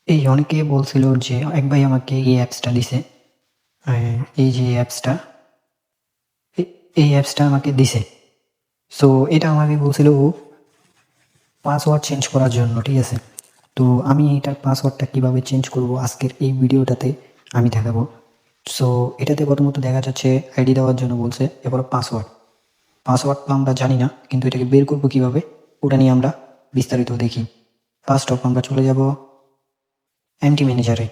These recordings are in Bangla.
এই অনেকে বলছিল যে এক ভাই আমাকে এই অ্যাপসটা দিছে। এই যে অ্যাপসটা, এই অ্যাপসটা আমাকে দিছে। সো এটা আমাকে বলছিল পাসওয়ার্ড চেঞ্জ করার জন্য, ঠিক আছে? তো আমি এটার পাসওয়ার্ডটা কিভাবে চেঞ্জ করব আজকের এই ভিডিওটাতে আমি দেখাবো। সো এটাতে প্রথমত দেখা যাচ্ছে আইডি দেওয়ার জন্য বলছে, এরপর পাসওয়ার্ড তো আমরা জানি না, কিন্তু এটাকে বের করবো কিভাবে ওটা নিয়ে আমরা বিস্তারিত দেখি। ফার্স্ট অফ আমরা চলে যাব এমটি ম্যানেজারে।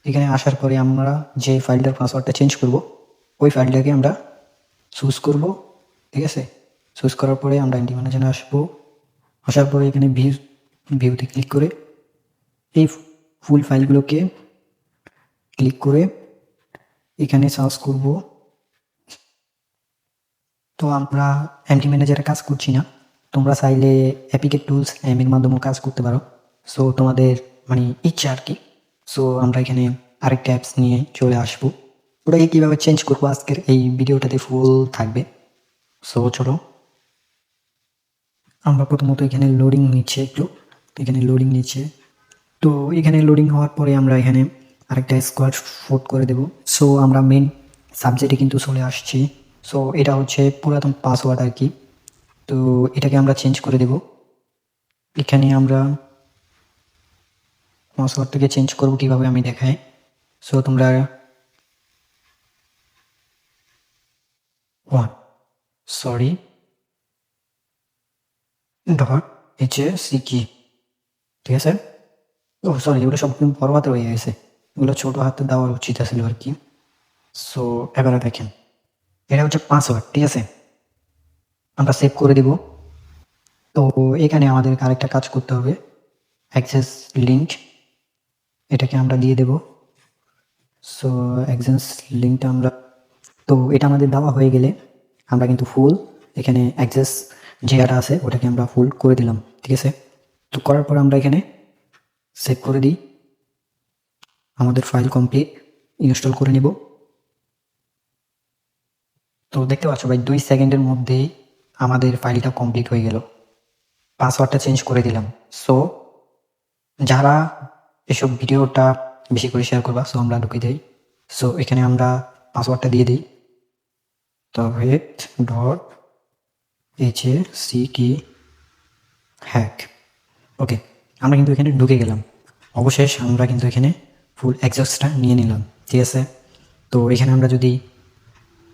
এখানে আসার পরে আমরা যে ফাইলটার পাসওয়ার্ডটা চেঞ্জ করব ওই ফাইলটাকে আমরা চুজ করব, ঠিক আছে? চুজ করার পরে আমরা এমটি ম্যানেজারে আসবো। আসার পরে এখানে ভিউতে ক্লিক করে এই ফুল ফাইলগুলোকে ক্লিক করে এখানে সার্চ করব। তো আমরা এমটি ম্যানেজারে কাজ করছি না, তোমরা চাইলে অ্যাপিকেট টুলস এর মাধ্যমেও কাজ করতে পারো। সো তোমাদের মানে ইচ্ছা আর কি। সো আমরা এখানে আরেকটা অ্যাপস নিয়ে চলে আসবো, ওটাকে কীভাবে চেঞ্জ করবো আজকের এই ভিডিওটাতে ফুল থাকবে। সো চলো, আমরা প্রথমত এখানে লোডিং নিচ্ছে, একটু এখানে লোডিং নিচ্ছে। তো এখানে লোডিং হওয়ার পরে আমরা এখানে আরেকটা স্কোয়াড ফোট করে দেব। সো আমরা মেন সাবজেক্টে কিন্তু চলে আসছি। সো এটা হচ্ছে পুরাতন পাসওয়ার্ড আর কি। তো এটাকে আমরা চেঞ্জ করে দেব। এখানে আমরা পাসওয়ার্ডটাকে চেঞ্জ করবো কীভাবে আমি দেখাই। সো তোমরা .HACKEY, ঠিক আছে? ও সরি, এগুলো সব বড় হাতে হয়ে গেছে, এগুলো ছোট হাতে দেওয়ার উচিত ছিল আর কি। সো এবারে দেখেন, এটা হচ্ছে পাসওয়ার্ড, ঠিক আছে? আমরা সেভ করে দেব। তো এখানে আমাদের আরেকটা কাজ করতে হবে, অ্যাক্সেস লিঙ্ক, এটাকে আমরা দিয়ে দেব। সো অ্যাক্সেস লিঙ্কটা আমরা, তো এটা আমাদের দেওয়া হয়ে গেলে আমরা কিন্তু ফুল এখানে অ্যাক্সেস যেটা আছে ওটাকে আমরা ফুল করে দিলাম, ঠিক আছে? তো করার পর আমরা এখানে সেভ করে দিই। আমাদের ফাইল কমপ্লিট, ইনস্টল করে নেব। তো দেখতে পাচ্ছ ভাই, 2 সেকেন্ডের মধ্যেই আমাদের ফাইলটা কমপ্লিট হয়ে গেল, পাসওয়ার্ডটা চেঞ্জ করে দিলাম। সো যারা এসব ভিডিওটা বেশি করে শেয়ার করবা, সো আমরা ঢুকে দিই। সো এখানে আমরা পাসওয়ার্ডটা দিয়ে দিই, tawhid.HACKEY। ওকে, আমরা কিন্তু এখানে ঢুকে গেলাম। অবশেষ আমরা কিন্তু এখানে ফুল অ্যাক্সেসটা নিয়ে নিলাম, ঠিক আছে? তো এখানে আমরা যদি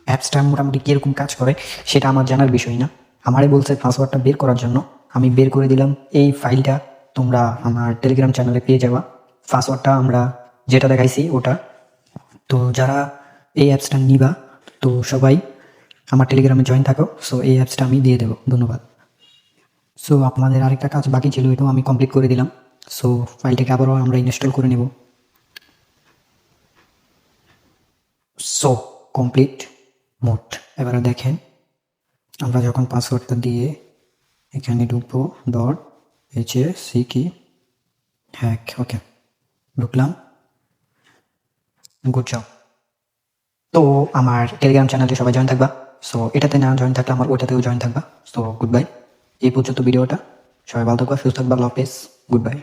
অ্যাপসটা মোটামুটি কীরকম কাজ করে সেটা আমার জানার বিষয় না, আমারই বলছে পাসওয়ার্ডটা বের করার জন্য, আমি বের করে দিলাম। এই ফাইলটা তোমরা আমার টেলিগ্রাম চ্যানেলে পেয়ে যাবা, পাসওয়ার্ডটা আমরা যেটা দেখাইছি ওটা। তো যারা এই অ্যাপসটা নিবা, তো সবাই আমার টেলিগ্রামে জয়েন থাকো। সো এই অ্যাপসটা আমি দিয়ে দেবো, ধন্যবাদ। সো আপনাদের আরেকটা কাজ বাকি ছিল, এটাও আমি কমপ্লিট করে দিলাম। সো ফাইলটাকে আবারও আমরা ইনস্টল করে নেব। So complete mode. এবারে দেখেন, আমরা যখন পাসওয়ার্ডটা দিয়ে এখানে ঢুকবো, .HACKEY, ওকে ঢুকলাম, গুড জব। তো আমার টেলিগ্রাম চ্যানেলে সবাই জয়েন থাকবা। সো এটাতে না জয়েন থাকলে আমার ওইটাতেও জয়েন থাকবা। সো গুড বাই, এই পর্যন্ত ভিডিওটা। সবাই ভালো থাকবা, সুস্থ থাকবা, আল্লাহ হাফেজ, গুড বাই।